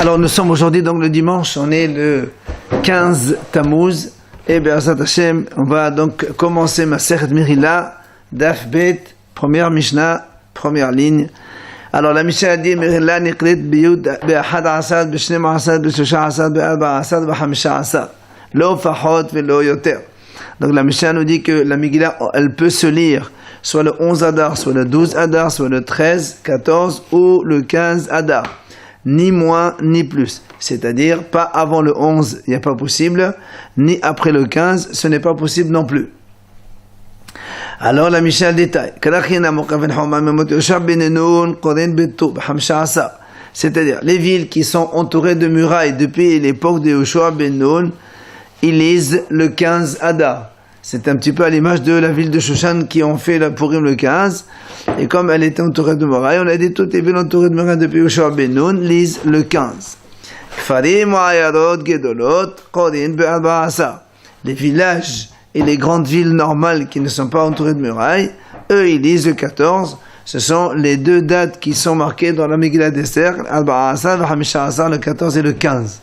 Alors nous sommes aujourd'hui donc le dimanche, on est le 15 Tammuz et Be'ezrat Hashem, on va donc commencer Masechet Mechila, Daf Bet, première Mishnah, première ligne. Alors la Mishnah dit Mechila niqrit biyud be'achad asad, be'shnem asad, be'shosha asad, be'arba asad, be'hamisha asad, lo fachot ve'lo yoter. Donc la Mishnah nous dit que la Megillah, elle peut se lire soit le 11 Adar, soit le 12 Adar, soit le 13, 14 ou le 15 Adar. Ni moins, ni plus. C'est-à-dire, pas avant le 11, il n'y a pas possible, ni après le 15, ce n'est pas possible non plus. Alors la Mishnah détaille. C'est-à-dire, les villes qui sont entourées de murailles depuis l'époque de Yoshua ben Nun, ils lisent le 15 Adar. C'est un petit peu à l'image de la ville de Shushan qui ont fait la Purim le 15. Et comme elle était entourée de murailles, on a dit toutes les villes entourées de murailles depuis Yoshua ben Nun lisent le 15. Les villages et les grandes villes normales qui ne sont pas entourées de murailles, eux ils lisent le 14. Ce sont les deux dates qui sont marquées dans la Megillah d'Esther, le 14 et le 15.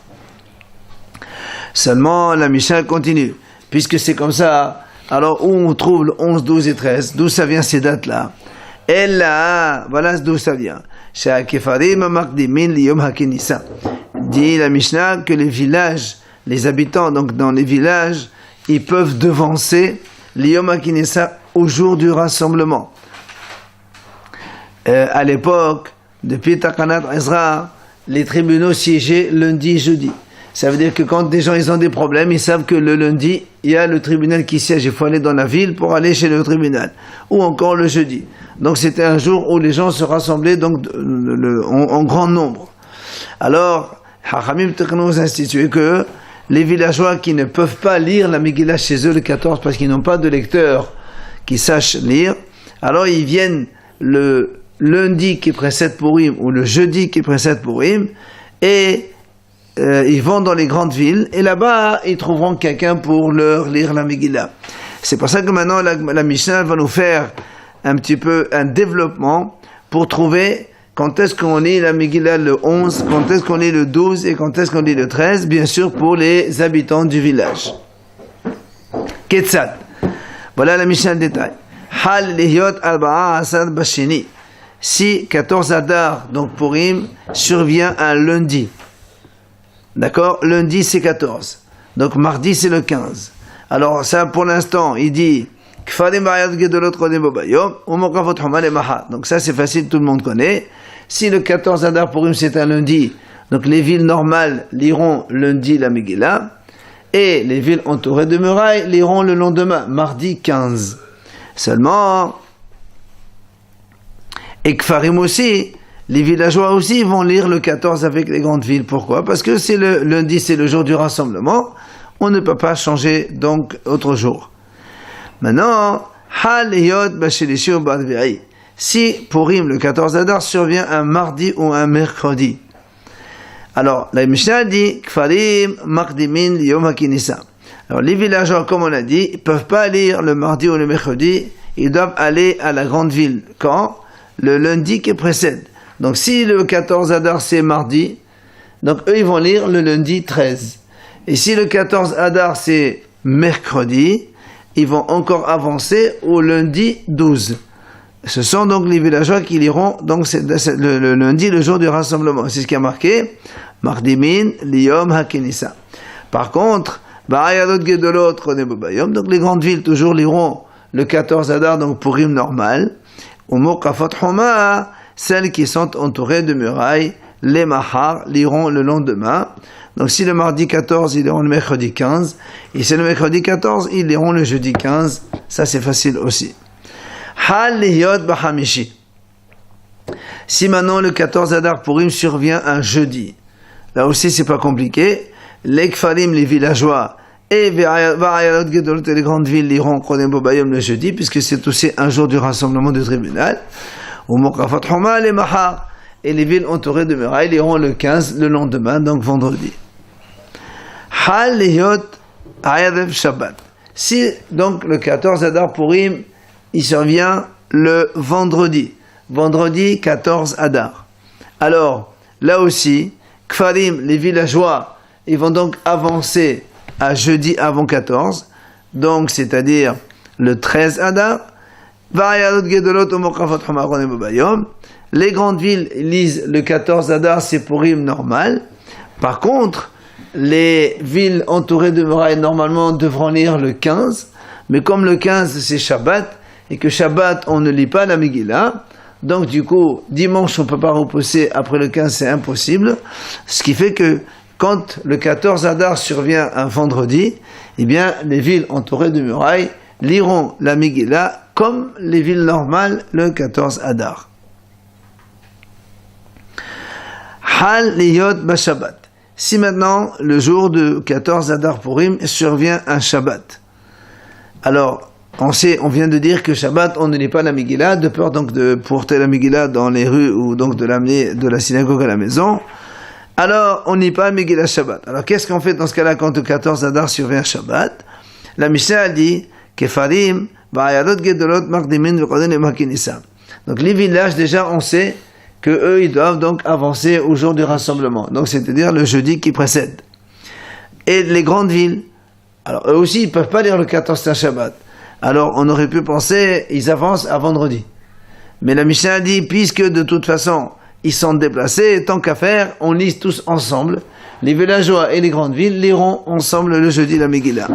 Seulement la Mishnah continue. Puisque c'est comme ça, alors où on trouve le 11, 12 et 13, d'où ça vient ces dates-là? Et là, voilà d'où ça vient. Dit la Mishnah que les villages, les habitants donc dans les villages, ils peuvent devancer l'Yom HaKinessa au jour du rassemblement. À l'époque, depuis Takanat Ezra, les tribunaux siégeaient lundi et jeudi. Ça veut dire que quand des gens ils ont des problèmes, ils savent que le lundi, il y a le tribunal qui siège. Il faut aller dans la ville pour aller chez le tribunal. Ou encore le jeudi. Donc c'était un jour où les gens se rassemblaient donc, en grand nombre. Alors, Hachamim nous a institué que les villageois qui ne peuvent pas lire la Megillah chez eux le 14 parce qu'ils n'ont pas de lecteur qui sache lire, alors ils viennent le lundi qui précède Purim ou le jeudi qui précède Purim et ils vont dans les grandes villes et là-bas ils trouveront quelqu'un pour leur lire la Megillah. C'est pour ça que maintenant la Mishnah va nous faire un petit peu un développement pour trouver quand est-ce qu'on lit la Megillah le 11, quand est-ce qu'on lit le 12 et quand est-ce qu'on lit le 13, bien sûr pour les habitants du village. Ketzad. Voilà la Mishnah détail. Hal lihiyot arba'a asad bashini. Si 14 Adar, donc Purim, survient un lundi. D'accord? Lundi c'est 14. Donc mardi c'est le 15. Alors ça pour l'instant il dit donc ça c'est facile, tout le monde connaît. Si le 14 Adar Purim c'est un lundi, donc les villes normales liront lundi la Megillah et les villes entourées de murailles liront le lendemain, mardi 15. Seulement et Kfarim aussi, les villageois aussi vont lire le 14 avec les grandes villes. Pourquoi? Parce que c'est le lundi, c'est le jour du rassemblement. On ne peut pas changer donc autre jour. Maintenant, si Purim, le 14 Adar, survient un mardi ou un mercredi. Alors, la Mishnah dit Kfarim Makdimin Yom HaKinessa. Alors, les villageois, comme on a dit, ils ne peuvent pas lire le mardi ou le mercredi. Ils doivent aller à la grande ville. Quand? Le lundi qui précède. Donc si le 14 Adar c'est mardi, donc eux ils vont lire le lundi 13. Et si le 14 Adar c'est mercredi, ils vont encore avancer au lundi 12. Ce sont donc les villageois qui liront donc le lundi, le jour du rassemblement. C'est ce qui a marqué Mardimin Liyom HaKinessa. Par contre, donc les grandes villes toujours liront le 14 Adar, donc Purim normal. Au mot Kafot Homa, celles qui sont entourées de murailles, les mahar, liront le lendemain. Donc si le mardi 14, ils liront le mercredi 15. Et si le mercredi 14, ils liront le jeudi 15. Ça c'est facile aussi. Hal lihiyot bahamishi. Si maintenant le 14 Adar Purim survient un jeudi, là aussi c'est pas compliqué. Les kfarim, les villageois, et les grandes villes liront Kodem Bobayom le jeudi, puisque c'est aussi un jour du rassemblement du tribunal. Et les villes entourées de murailles liront le 15 le lendemain, donc vendredi. Si donc le 14 Adar Purim, il survient le vendredi 14 Adar. Alors, là aussi, Kfarim, les villageois, ils vont donc avancer à jeudi avant 14, donc c'est-à-dire le 13 Adar. Les grandes villes lisent le 14 Adar, c'est Purim normal. Par contre, les villes entourées de murailles normalement devront lire le 15, mais comme le 15 c'est Shabbat, et que Shabbat on ne lit pas la Megillah, donc du coup, dimanche on ne peut pas repousser, après le 15 c'est impossible, ce qui fait que quand le 14 Adar survient un vendredi, eh bien les villes entourées de murailles liront la Megillah comme les villes normales le 14 Adar. Hal liyot b'Shabbat. Si maintenant, le jour de 14 Adar Purim survient un Shabbat, alors on vient de dire que Shabbat, on ne lit pas la Megillah, de peur donc de porter la Megillah dans les rues ou donc de l'amener de la synagogue à la maison. Alors, on ne lit pas la Megillah Shabbat. Alors, qu'est-ce qu'on fait dans ce cas-là quand le 14 Adar survient Shabbat? La Mishnah dit Kefarim, Ba'ayalot Gedolot Makdimin V'Koden Makinissa. Donc, les villages, déjà, on sait que eux, ils doivent donc avancer au jour du rassemblement. Donc, c'est-à-dire le jeudi qui précède. Et les grandes villes, alors eux aussi, ils ne peuvent pas lire le 14 Shabbat. Alors, on aurait pu penser, ils avancent à vendredi. Mais la Mishnah dit, puisque de toute façon, ils sont déplacés, tant qu'à faire, on lit tous ensemble. Les villageois et les grandes villes liront ensemble le jeudi la Megillah.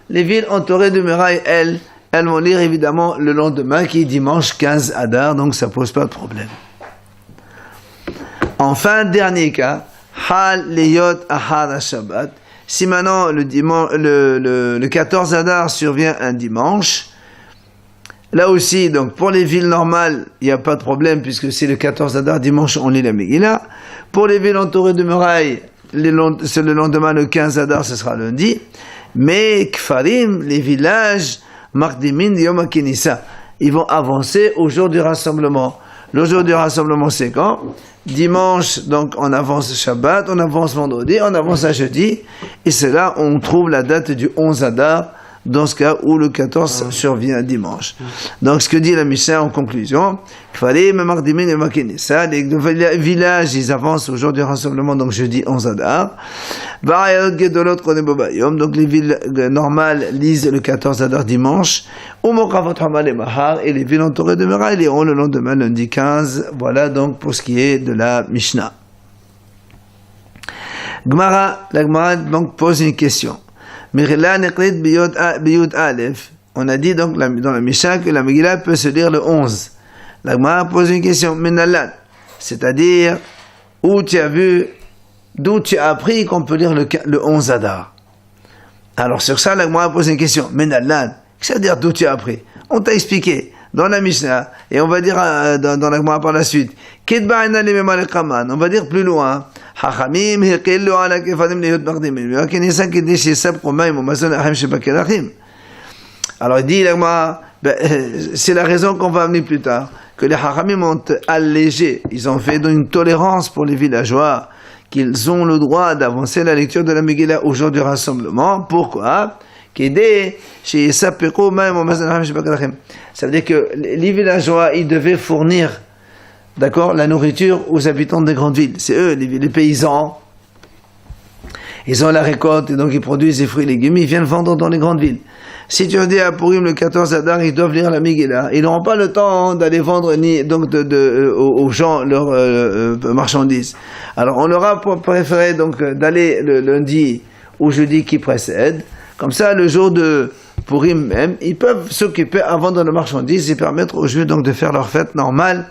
Les villes entourées de murailles, elles vont lire évidemment le lendemain, qui est dimanche 15 Adar, donc ça pose pas de problème. Enfin, dernier cas, Hal Leyot Ahad Shabbat. Si maintenant le 14 Adar survient un dimanche, là aussi, donc pour les villes normales, il n'y a pas de problème, puisque c'est le 14 Adar, dimanche, on lit la Megillah. Pour les villes entourées de murailles, c'est le lendemain, le 15 Adar, ce sera lundi. Mais Kfarim, les villages, Makdimin Yom HaKinissa, ils vont avancer au jour du rassemblement. Le jour du rassemblement, c'est quand? Dimanche, donc on avance Shabbat, on avance vendredi, on avance à jeudi, et c'est là où on trouve la date du 11 Adar, dans ce cas où le 14 survient dimanche. Donc ce que dit la Mishnah en conclusion, les villages, ils avancent au jour du rassemblement, donc jeudi 11 Adar. Donc les villes normales lisent le 14 Adar dimanche. Et les villes entourées de murailles liront le lendemain, lundi 15. Voilà donc pour ce qui est de la Mishnah. La Gemara donc pose une question. On a dit donc dans la Mishnah que la Megillah peut se lire le 11. La Gemara pose une question, c'est-à-dire d'où tu as appris qu'on peut lire le 11 Adar. Alors sur ça, la Gemara pose une question, c'est-à-dire d'où tu as appris? On t'a expliqué dans la Mishnah, et on va dire dans la Gemara par la suite, on va dire plus loin, alors il dit, c'est la raison qu'on va amener plus tard, que les Hachamim ont allégé, ils ont fait une tolérance pour les villageois, qu'ils ont le droit d'avancer la lecture de la Megillah au jour du rassemblement. Pourquoi? Ça veut dire que les villageois, ils devaient fournir, d'accord, la nourriture aux habitants des grandes villes. C'est eux, les paysans. Ils ont la récolte et donc ils produisent des fruits et légumes, ils viennent vendre dans les grandes villes. Si tu dis à Purim le 14 Adar, ils doivent lire la Megillah. Ils n'auront pas le temps d'aller vendre aux gens leurs marchandises. Alors on leur a préféré donc d'aller le lundi ou jeudi qui précède. Comme ça, le jour de Purim même, ils peuvent s'occuper à vendre leurs marchandises et permettre aux Juifs donc de faire leur fête normale.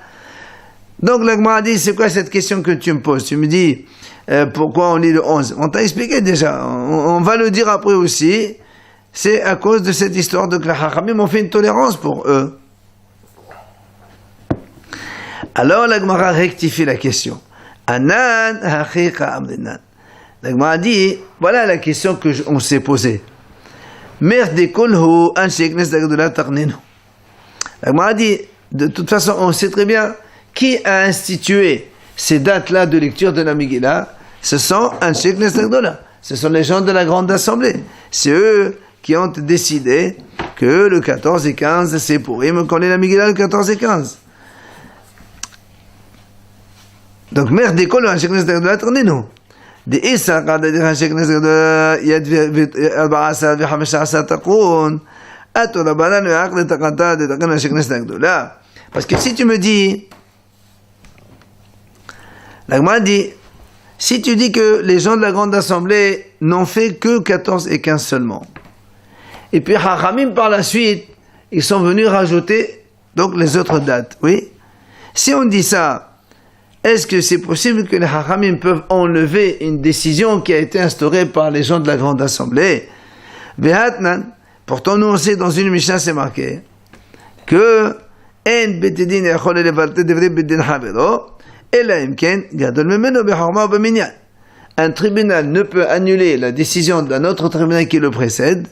Donc la Gemara dit, c'est quoi cette question que tu me poses? Tu me dis, pourquoi on lit le 11? On t'a expliqué déjà, on va le dire après aussi, c'est à cause de cette histoire de que les Hachamim ont fait une tolérance pour eux. Alors la Gemara rectifie la question. Anan hachicha amrinan. La Gemara dit, voilà la question qu'on s'est posée. Merde kolhu an sheknes d'agdola tarninu. La Gemara dit, de toute façon, on sait très bien qui a institué ces dates-là de lecture de la Megillah. Ce sont Anshe Knesset Gdola. Ce sont les gens de la grande assemblée. C'est eux qui ont décidé que le 14 et 15, c'est pour eux qu'on lit la Megillah le 14 et 15. Donc, merde d'école, un chèque de la ternino. De Issa, quand il y a un chèque de Yad Al-Ba'asa, Vihamashasa Takun, Ato la banane, Akle Takanta, de Takan, un chèque de là. Parce que si tu me dis, l'Agma dit, si tu dis que les gens de la Grande Assemblée n'ont fait que 14 et 15 seulement, et puis Hachamim par la suite, ils sont venus rajouter donc les autres dates, oui. Si on dit ça, est-ce que c'est possible que les Hachamim peuvent enlever une décision qui a été instaurée par les gens de la Grande Assemblée? Vehatnan, pourtant nous on sait dans une Mishnah c'est marqué que En betedin yachol levalte devre bedin havero ela imken gadol memeno behorma beminyan. Un tribunal ne peut annuler la décision d'un autre tribunal qui le précède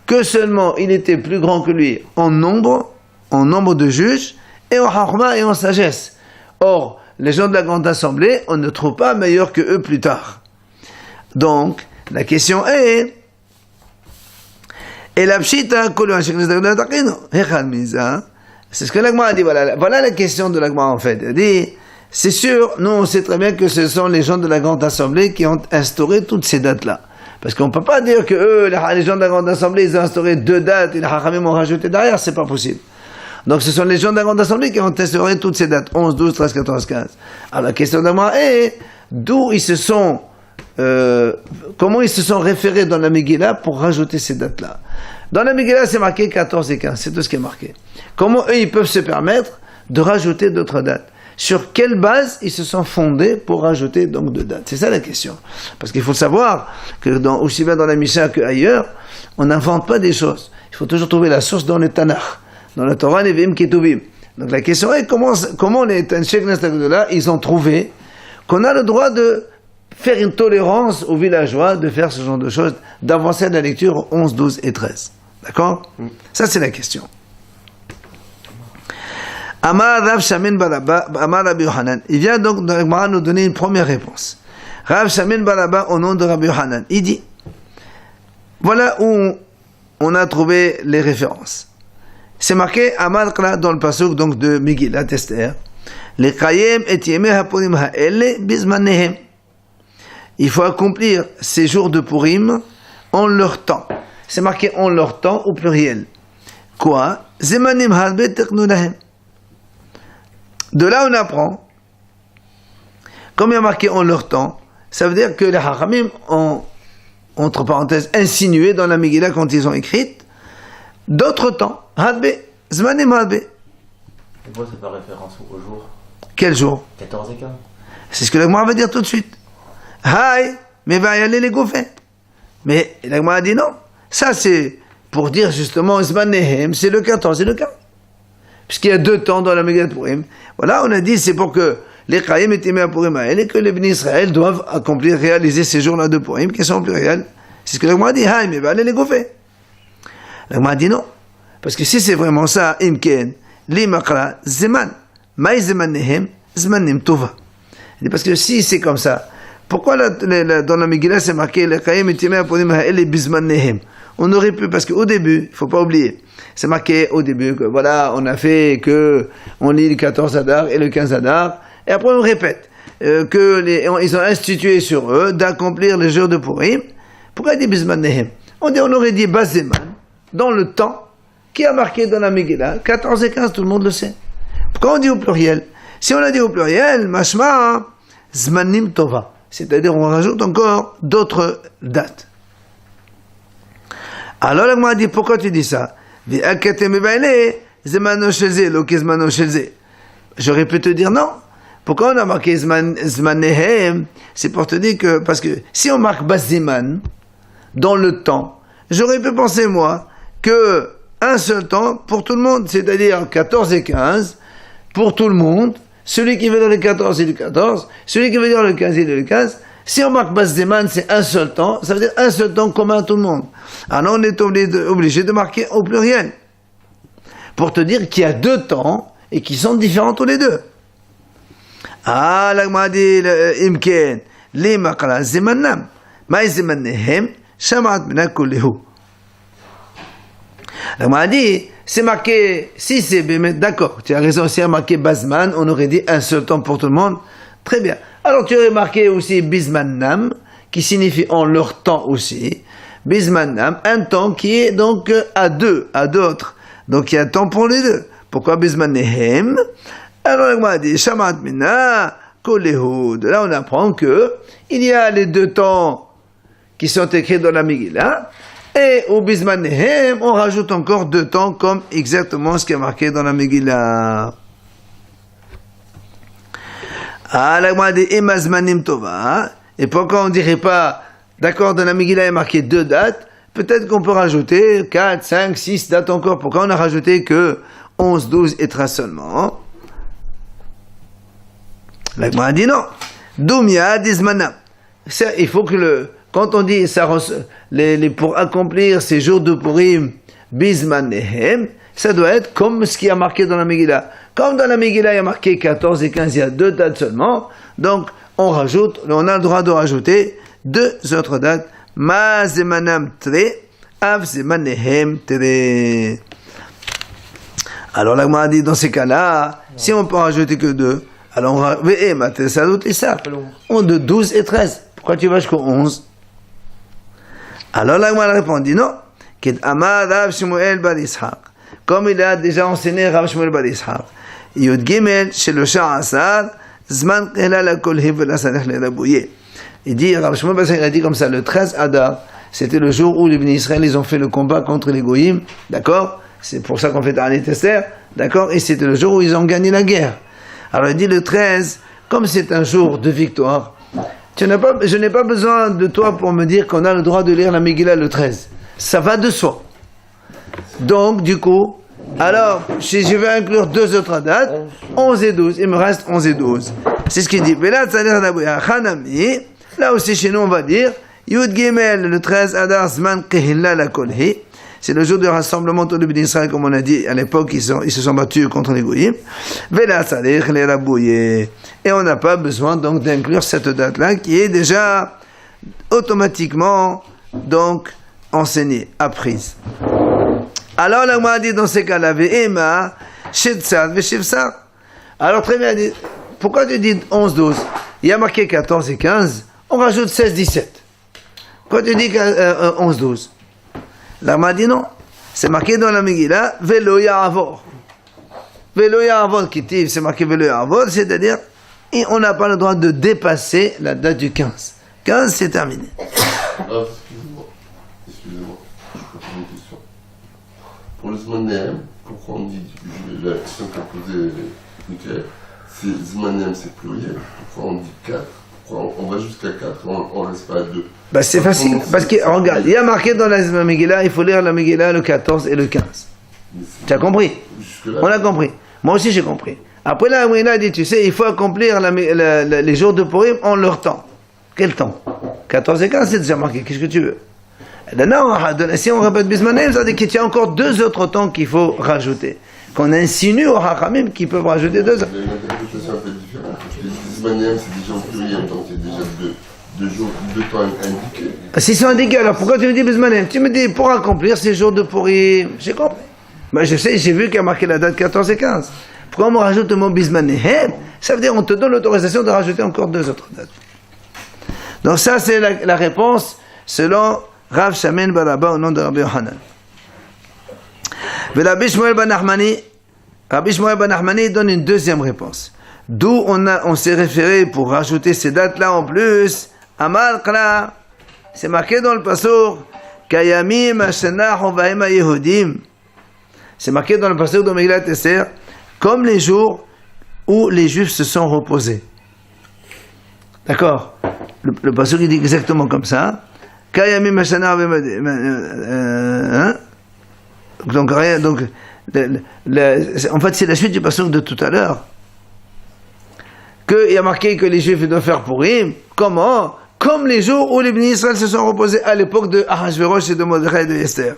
que seulement il était plus grand que lui en nombre de juges et en horma et en sagesse. Or, les gens de la Grande Assemblée, on ne trouve pas meilleurs que eux plus tard. Donc, la question est, et la pshita, c'est ce que l'Agma a dit, voilà la question de l'Agma en fait. Elle dit, c'est sûr, nous on sait très bien que ce sont les gens de la Grande Assemblée qui ont instauré toutes ces dates-là. Parce qu'on ne peut pas dire que eux, les gens de la Grande Assemblée, ils ont instauré 2 dates et les Hachamim ont rajouté derrière, c'est pas possible. Donc ce sont les gens de la Grande Assemblée qui ont instauré toutes ces dates, 11, 12, 13, 14, 15. Alors la question de moi est, d'où ils se sont, comment ils se sont référés dans la Megillah pour rajouter ces dates-là. Dans la Megillah, c'est marqué 14 et 15, c'est tout ce qui est marqué. Comment eux, ils peuvent se permettre de rajouter d'autres dates? Sur quelle base ils se sont fondés pour rajouter donc 2 dates? C'est ça la question. Parce qu'il faut savoir que aussi bien dans la Mishnah qu'ailleurs, on n'invente pas des choses. Il faut toujours trouver la source dans le Tanakh, dans la Torah, Nevi'im, Ketuvim. Donc la question est comment les Tanchek Nestagdola, ils ont trouvé qu'on a le droit de faire une tolérance aux villageois de faire ce genre de choses, d'avancer à la lecture 11, 12 et 13. D'accord? Ça c'est la question. Amar Rav Shamin Baraba, Amar Rabbi Yohanan. Il vient donc de nous donner une première réponse. Rav Shamin Baraba au nom de Rabbi Yohanan. Il dit, voilà où on a trouvé les références. C'est marqué Amar Kla dans le pasuk donc de Megillat Esther. Les Kayem et Yemei HaPurim ha'ele bizmanehem. Il faut accomplir ces jours de Purim en leur temps. C'est marqué en leur temps au pluriel. Quoi? Zemanim halbe teknu lahem. De là, on apprend, comme il y a marqué en leur temps, ça veut dire que les Hachamim ont, entre parenthèses, insinué dans la Megillah quand ils ont écrit, d'autres temps, Hadbe, Zmanim Hadbe. Pourquoi c'est pas référence au jour? Quel jour? 14 et 15. C'est ce que l'Agma va dire tout de suite. Haï, mais va y aller les gouffins. Mais l'Agma a dit non. Ça, c'est pour dire justement, Zmanehem, c'est le 14 et le 15. Puisqu'il y a 2 temps dans la Megillat Purim. Voilà, on a dit, c'est pour que les Chaim et Timé Purim et que les bénis Israël doivent accomplir, réaliser ces jours-là de Purim, qui sont en pluriel. C'est ce que l'Agma a dit, Haï, mais va aller les gouffins. L'Agma a dit non. Parce que si c'est vraiment ça, Imken, Li Makra, Zeman, Maï Zemanehem, Zemanim Tova. Parce que si c'est comme ça, pourquoi dans la Megillah c'est marqué les Chaim et Timé Purim et les Bizmanehem? On aurait pu, parce qu'au début, il ne faut pas oublier, c'est marqué au début que voilà, on a fait que on lit le 14 Adar et le 15 Adar, et après on répète ils ont institué sur eux d'accomplir les jours de Purim. Pourquoi il dit Bizmanehem? On aurait dit Bazeman, dans le temps qui a marqué dans la Megillah, 14 et 15, tout le monde le sait. Pourquoi on dit au pluriel? Si on a dit au pluriel, Mashma, Zmanim Tova, c'est-à-dire on rajoute encore d'autres dates. Alors là, moi, dit, pourquoi tu dis ça? J'aurais pu te dire non. Pourquoi on a marqué Zmanehem? C'est pour te dire que, parce que si on marque Baziman, dans le temps, j'aurais pu penser, moi, que un seul temps pour tout le monde, c'est-à-dire 14 et 15, pour tout le monde, celui qui veut dire le 14, il le 14, celui qui veut dire le 15, il le 15. Si on marque Bazdeman, c'est un seul temps, ça veut dire un seul temps commun à tout le monde. Alors on est obligé de marquer au pluriel. Pour te dire qu'il y a 2 temps et qui sont différents tous les 2. Ah, l'Agma dit, Imken, li makra zemannam, maï zemannehem, shamat mina kullihu. L'Agma dit, c'est marqué, si c'est d'accord, tu as raison, si c'est marqué Bazman, on aurait dit un seul temps pour tout le monde. Très bien. Alors tu aurais marqué aussi Bismannam, qui signifie en leur temps aussi. Bismannam, un temps qui est donc à d'autres. Donc il y a un temps pour les deux. Pourquoi Bismannehem? Alors on a dit Shamat Mina Kolehud. Là on apprend que il y a les deux temps qui sont écrits dans la Megillah. Et au Bismannehem, on rajoute encore deux temps comme exactement ce qui est marqué dans la Megillah. Ah, là, on a dit Emazmanim Tova. Et pourquoi on ne dirait pas, d'accord, dans la Megillah, il est marqué 2 dates, peut-être qu'on peut rajouter 4, 5, 6 dates encore. Pourquoi on n'a rajouté que 11, 12 et 13 seulement? Là, on a dit non. Doumia Dizmanam. Il faut que quand on dit ça, pour accomplir ces jours de Purim, Bismanehem, ça doit être comme ce qui est marqué dans la Megillah. Comme dans la Megillah, il y a marqué 14 et 15, il y a 2 dates seulement. Donc, on a le droit de rajouter 2 autres dates. Ma zemanam tre, av zemanehem tre. Alors là, on a dit dans ces cas-là, si on peut rajouter que 2, alors on de 12 et 13. Pourquoi tu vas jusqu'au 11? Alors là, on a répondu non. Comme il a déjà enseigné Rav Shmuel bar Ishaq. Yud Gimel chez le Sha'asar. Zman Kelal Kolhi Velasanech le Rabouye. Il dit, Rav Shmuel bar Ishaq, il a dit comme ça, le 13 Adar, c'était le jour où les Bnei Israël, ils ont fait le combat contre les Goïm, d'accord? C'est pour ça qu'on fait Ta'anit Esther, d'accord? Et c'était le jour où ils ont gagné la guerre. Alors il dit le 13, comme c'est un jour de victoire, je n'ai pas besoin de toi pour me dire qu'on a le droit de lire la Megillah le 13. Ça va de soi. Donc, du coup, alors, si je vais inclure 2 autres dates, 11 et 12, il me reste 11 et 12. C'est ce qu'il dit. Là aussi, chez nous, on va dire, Yud Gimel, le 13 Adar Zman Kehilla la Kolhi. C'est le jour du rassemblement de l'Ibn Israël, comme on a dit à l'époque, ils se sont battus contre les Goïm. Et on n'a pas besoin donc d'inclure cette date-là, qui est déjà automatiquement donc enseignée, apprise. Alors là, on a dit dans ces cas-là, Ve'ema, Shetsad, Veshivsar. Alors très bien, pourquoi tu dis 11, 12? Il y a marqué 14 et 15, on rajoute 16, 17. Pourquoi tu dis 11, 12? Là, on m'a dit non. C'est marqué dans la Megillah, Velo Ya'avor. Velo Ya'avor, c'est marqué Velo Ya'avor, c'est-à-dire, et on n'a pas le droit de dépasser la date du 15. 15, c'est terminé. Excusez-moi, je peux poser une question. Pour le Zmanem, pourquoi on dit, la question qu'a posée Michael, c'est Zmanem, c'est pluriel, pourquoi on dit 4? On va jusqu'à 4, on reste pas à 2. Bah c'est facile, parce que regarde, il y a marqué dans la Megillah, il faut lire la Megillah le 14 et le 15. Tu as compris? On a compris. Moi aussi j'ai compris. Après la Megillah dit, tu sais, il faut accomplir les jours de Purim en leur temps. Quel temps? 14 et 15 c'est déjà marqué, qu'est-ce que tu veux? Non, si on répète Bismanem, ça veut dire qu'il y a encore 2 autres temps qu'il faut rajouter. Qu'on insinue aux Hachamim qui peuvent rajouter 2 autres. Il y a une interprétation un peu différente. Bismanem c'est déjà en pluriel, donc il y a déjà 2 jours, 2 temps indiqués. S'ils sont indiqués, alors pourquoi tu me dis Bismanem? Tu me dis pour accomplir ces jours de Purim. J'ai compris. Mais je sais, j'ai vu qu'il y a marqué la date 14 et 15. Pourquoi on me rajoute le mot Bismanem? Ça veut dire on te donne l'autorisation de rajouter encore 2 autres dates. Donc ça c'est la réponse selon Rav Shamen Baraba au nom de Rabbi Yohanan. Rabbi Shmuel ben Nachmani donne une deuxième réponse. D'où on s'est référé pour rajouter ces dates-là en plus. Amar Kra, c'est marqué dans le passour, Kayamim Hashanah Hovaim Yehudim. C'est marqué dans le passour de Megillat Esther, comme les jours où les Juifs se sont reposés. D'accord? Le passour il dit exactement comme ça. Kayamim Hashanah Hovaim Yehudim. Donc, en fait, c'est la suite du passour de tout à l'heure. Qu'il y a marqué que les Juifs doivent faire Purim. Comment? Comme les jours où les Bnei Israël se sont reposés à l'époque de Ahashverosh et de Mordechai et de Esther.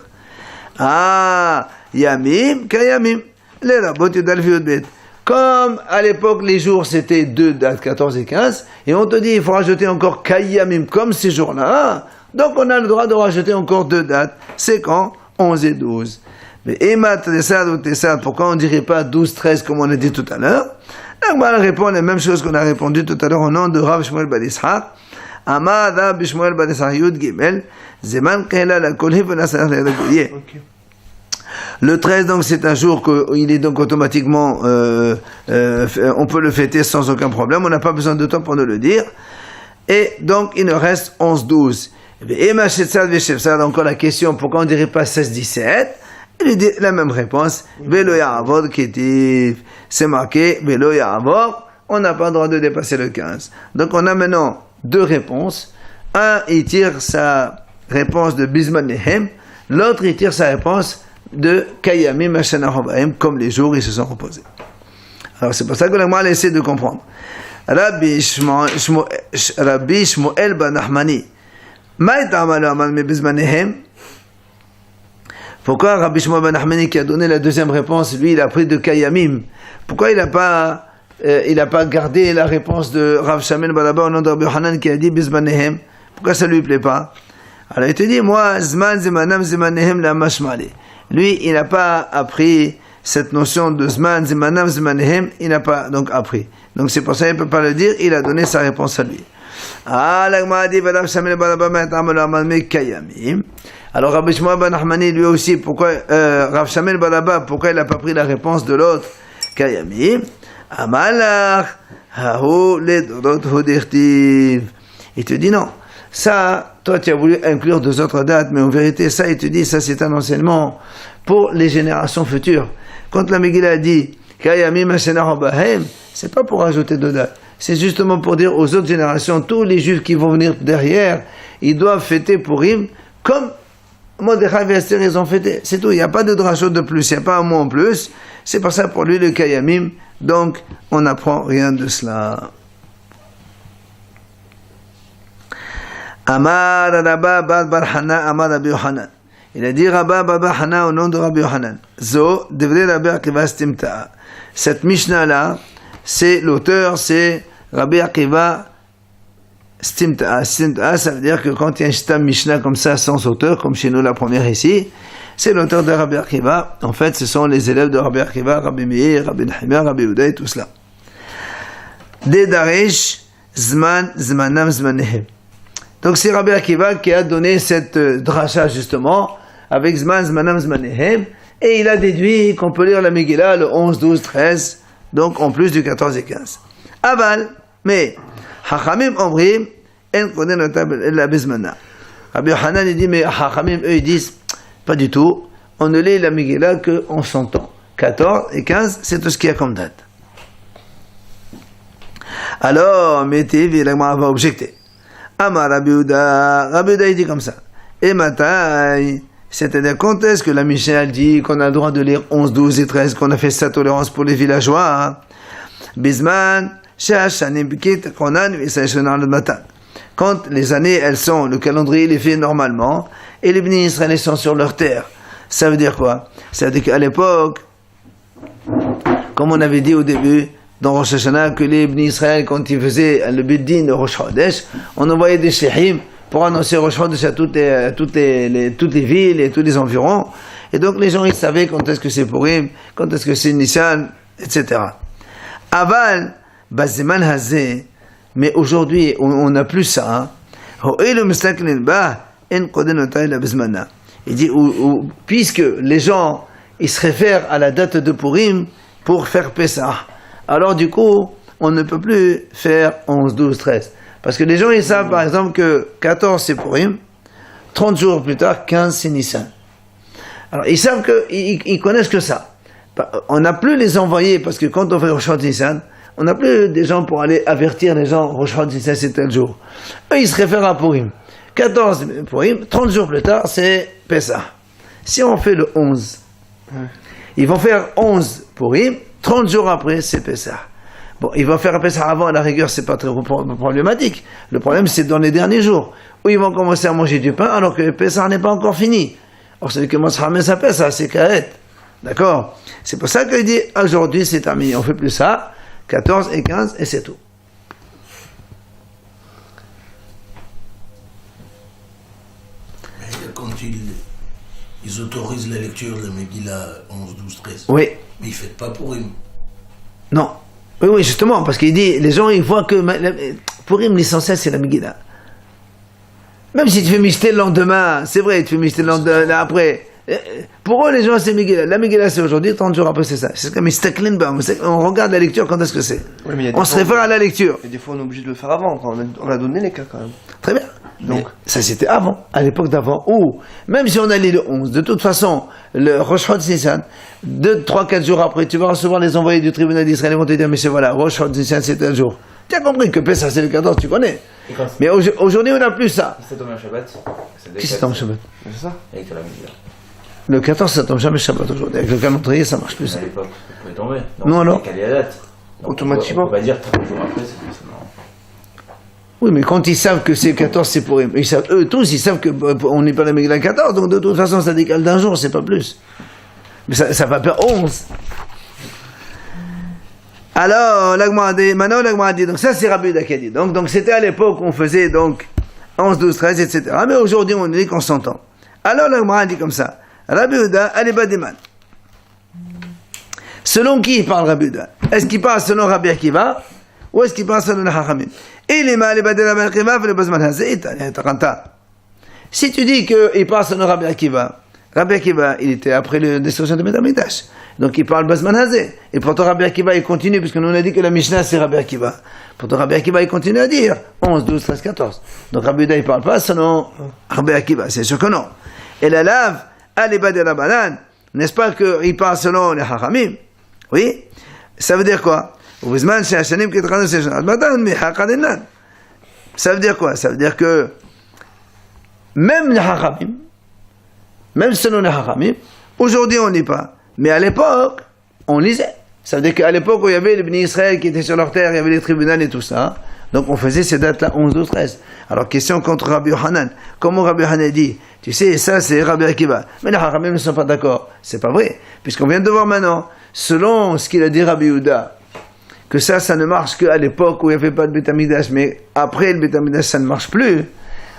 Ah, Yamim, Kayamim. Les Rabot Yudal Yudbet. Comme à l'époque, les jours c'était 2 dates, 14 et 15, et on te dit il faut rajouter encore Kayamim comme ces jours-là. Donc on a le droit de rajouter encore 2 dates. C'est quand? 11 et 12. Mais Emat Tessad ou Tessad, pourquoi on ne dirait pas 12, 13 comme on a dit tout à l'heure? L'Agmara répond la même chose qu'on a répondu tout à l'heure au nom de Rav Shmuel ben Ishaq. Amar Rav Shmuel ben Ishaq Yud Gimel, Zeman Kehela la Kolhi Venasar la Goye. Le 13, donc, c'est un jour qu'il est donc automatiquement, on peut le fêter sans aucun problème. On n'a pas besoin de temps pour nous le dire. Et donc, il nous reste 11-12. Et Machetzel Veshevsal, encore la question, pourquoi on ne dirait pas 16-17? Il dit la même réponse. Velo Ya'avod Ketiv. C'est marqué, Velo Ya'avod. On n'a pas le droit de dépasser le 15. Donc, on a maintenant deux réponses. Un, il tire sa réponse de Bisman Nehem. L'autre, il tire sa réponse de Kayamim Hashana Hobaim, comme les jours, ils se sont reposés. Alors, c'est pour ça que l'Agmara essaie de comprendre. Rabbi Shmuel ben Nachmani. Pourquoi Rabbi Shmuel ben Nachmani, qui a donné la deuxième réponse, lui, il a pris de Kayamim? Pourquoi il n'a pas gardé la réponse de Rav Shamel Balaba au nom de Rabbi Hanan qui a dit Bizmanehem? Pourquoi ça ne lui plaît pas? Alors il te dit, moi, Zman Zimanam Zimanehem la Mashmali. Lui, il n'a pas appris cette notion de Zman Zimanam Zimanehem, il n'a pas donc appris. Donc c'est pour ça qu'il ne peut pas le dire, il a donné sa réponse à lui. Alors Rabbi Shmuel ben Nachmani, lui aussi, pourquoi Rav Shamel Balaba, pourquoi il n'a pas pris la réponse de l'autre Kayamim? Amalach hahu ledorot hudirtiv. Il te dit non. Ça, toi tu as voulu inclure deux autres dates, mais en vérité, ça, il te dit, ça c'est un enseignement pour les générations futures. Quand la Megillah dit Kayamim Hashana Hobahem, c'est pas pour rajouter deux dates. C'est justement pour dire aux autres générations, tous les juifs qui vont venir derrière, ils doivent fêter Purim comme Mordechai et Esther, ils ont fêté. C'est tout, il n'y a pas de drachot de plus, il n'y a pas un mot en plus. C'est pour ça pour lui le Kayamim, donc on n'apprend rien de cela. Amar Rabba Bar Barhana Amar Rabbi Yohanan. Il a dit Rabba Bar Barhana au nom de Rabbi Yohanan. Zo devrait Rabbi Akiva Stimta. Cette Mishnah-là, c'est l'auteur, c'est Rabbi Akiva Stimta. Stimta, ça veut dire que quand il y a un Shtam Mishnah comme ça, sans auteur, comme chez nous la première ici, c'est l'auteur de Rabbi Akiva. En fait, ce sont les élèves de Rabbi Akiva, Rabbi Meir, Rabbi Nehemiah, Rabbi Yehuda et tout cela. Des Daresh, Zman, Zmanam, Zmanehem. Donc c'est Rabbi Akiva qui a donné cette dracha justement, avec Zman, Zmanam, Zmanehem, et il a déduit qu'on peut lire la Megillah le 11, 12, 13, donc en plus du 14 et 15. Aval, mais Hachamim Omrim, En Koden la Bezmana. Rabbi Hanan il dit, mais Hachamim, eux, ils disent, pas du tout, on ne lit la Megillah qu'en 100 ans. 14 et 15, c'est tout ce qu'il y a comme date. Alors, Métiv, l'Agmara va objecter. Amar Rabbi Yehuda, il dit comme ça. Et Matai, c'est-à-dire quand est-ce que la Mishnah dit qu'on a le droit de lire 11, 12 et 13, qu'on a fait sa tolérance pour les villageois? Bisman, Shashanim Bikit, Konan, Isaïchonan le matin. Quand les années, elles sont, le calendrier les fait normalement, et les bénis israéliens sont sur leur terre. Ça veut dire quoi? Ça veut dire qu'à l'époque, comme on avait dit au début, dans Rosh Hashanah, que les bénis Israël, quand ils faisaient le Beddin de Rosh Chodesh, on envoyait des shehim pour annoncer Rosh Chodesh à toutes les villes et tous les environs. Et donc les gens, ils savaient quand est-ce que c'est Purim, quand est-ce que c'est Nissan, etc. Aval, Bazeman Hazé, mais aujourd'hui, on n'a plus ça. Il dit, puisque les gens, ils se réfèrent à la date de Purim pour faire Pessah. Alors du coup, on ne peut plus faire 11, 12, 13. Parce que les gens, ils savent par exemple que 14 c'est Purim, 30 jours plus tard, 15 c'est Nissan. Alors ils savent ils connaissent que ça. On n'a plus les envoyés, parce que quand on fait Rosh Chodesh Nissan, on n'a plus des gens pour aller avertir les gens, Rosh Chodesh Nissan c'est tel jour. Eux, ils se réfèrent à Purim. 14 Purim, 30 jours plus tard, c'est Pessah. Si on fait le 11, ils vont faire 11 Purim, 30 jours après, c'est Pessah. Bon, ils vont faire Pessah avant, à la rigueur, c'est pas très problématique. Le problème, c'est dans les derniers jours, où ils vont commencer à manger du pain, alors que Pessah n'est pas encore fini. Or, celui qui commence à ramener sa Pessah, c'est Karet. D'accord? C'est pour ça qu'il dit, aujourd'hui, c'est terminé. On fait plus ça, 14 et 15, et c'est tout. Mais quand ils autorisent la lecture de la Megillah 11, 12, 13. Oui. Mais ils ne fêtent pas Purim. Non. Oui, justement, parce qu'il dit, les gens, ils voient que Purim, l'essentiel, c'est la Megillah. Même si tu fais Mishté le lendemain, c'est vrai, tu fais Mishté le lendemain, après. Pour eux, les gens, c'est Megillah. La Megillah, c'est aujourd'hui, 30 jours après, c'est ça. C'est comme on regarde la lecture, quand est-ce que c'est? Oui, on se réfère à la lecture. Et des fois, on est obligé de le faire avant, on a donné les cas quand même. Très bien. Donc, ça, c'était avant, à l'époque d'avant. Ou, même si on allait le 11, de toute façon, le Rosh Chodesh Nissan, 2, 3, 4 jours après, tu vas recevoir les envoyés du tribunal d'Israël, ils vont te dire, mais c'est voilà, Rosh Chodesh Nissan, c'est tel jour. Tu as compris que Pessah, c'est le 14, tu connais. Mais aujourd'hui, on n'a plus ça. Ça tombe un Shabbat. Qui c'est tombe Shabbat? c'est ça. Avec la Megillah. Le 14, ça tombe jamais Shabbat aujourd'hui. Avec le calendrier, ça marche plus. À l'époque, ça pouvait tomber. Non, alors. Calé à la date. Donc, Automatiquement. On peut pas dire 3 jours après, c'est marrant. Oui, mais quand ils savent que c'est le 14, c'est pour eux. Eux tous, ils savent qu'on n'est pas la Megillah 14, donc de toute façon, ça décale d'un jour, c'est pas plus. Mais ça va faire 11. Alors, maintenant l'Agma dit, donc ça c'est Rabbi Yehuda qui a dit. Donc c'était à l'époque où on faisait donc 11, 12, 13, etc. Mais aujourd'hui on dit qu'on s'entend. Alors l'Agma dit comme ça. Rabbi Yehuda, Alibadiman. Selon qui il parle Rabbi Yehuda? Est-ce qu'il parle selon Rabbi Akiva ou est-ce qu'il parle selon les Chachamim? Si tu dis qu'il parle selon Rabbi Akiva, il était après la destruction de Beth Amikdash. Donc il parle Bazman Hazé. Et pourtant Rabbi Akiva il continue, puisque nous on a dit que la Mishnah c'est Rabbi Akiva. Pourtant Rabbi Akiva il continue à dire 11, 12, 13, 14. Donc Rabbi Yehuda il parle pas selon Rabbi Akiva, c'est sûr que non. Et la lave, Aleba de Rabbanan, n'est-ce pas qu'il parle selon les Hachamim? Oui? Ça veut dire quoi? Ça veut dire quoi? Ça veut dire que même les Hachamim, même selon les Hachamim, aujourd'hui on n'y pas. Mais à l'époque, on lisait. Ça veut dire qu'à l'époque où il y avait les Bnei Israël qui étaient sur leur terre, il y avait les tribunaux et tout ça. Donc on faisait ces dates-là, 11, 12, 13. Alors question contre Rabbi Yohanan. Comment Rabbi Yohanan dit? Tu sais, ça c'est Rabbi Akiva. Mais les Hachamim ne sont pas d'accord. C'est pas vrai. Puisqu'on vient de voir maintenant, selon ce qu'il a dit Rabbi Yehuda, que ça ne marche qu'à l'époque où il n'y avait pas de Beth Amikdash, mais après le Beth Amikdash ça ne marche plus.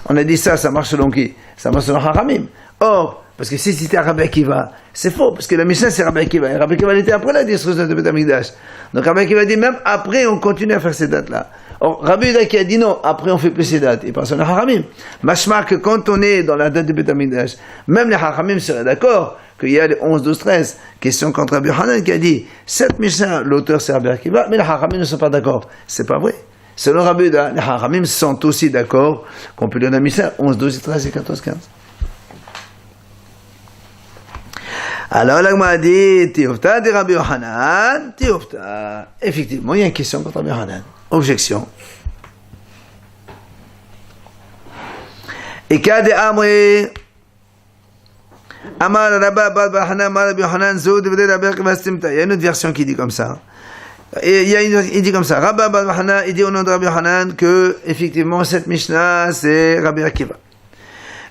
On a dit ça marche selon qui? Ça marche selon Hachamim. Or, parce que si c'était Rabbi Akiva, c'est faux, parce que la Mishnah c'est Rabbi Akiva. Et Rabbi Akiva était après la destruction de Beth Amikdash. Donc Rabbi Akiva dit même après on continue à faire ces dates-là. Or, Rabbi Yehuda qui a dit non, après on fait plus ces dates. Il pense à Hachamim. Mashma que quand on est dans la date de Beth Amikdash, même les Hachamim seraient d'accord qu'il y a les 11, 12, 13. Question contre Rabbi Yohanan qui a dit cette Mishnah, l'auteur c'est Rabbi Akiva, mais les Hachamim ne sont pas d'accord. C'est pas vrai. Selon Rabbi Yehuda, les Hachamim sont aussi d'accord qu'on peut donner la Mishnah 11, 12, 13 et 14, 15. Alors, l'Agma a dit, Tiyofta de Rabbi Yohanan, Tiyofta. Effectivement, il y a une question contre Rabbi Yohanan. Objection. Et qu'a dit Amri, Amar Rabba Bal Bahana, Amar Rabbi Yohanan, Zoud, Vede Rabbi Akiva Stimta. Il y a une autre version qui dit comme ça. Et il dit comme ça. Rabba Bal Bahana, il dit au nom de Rabbi Yohanan que, effectivement, cette Mishnah, c'est Rabbi Akiva.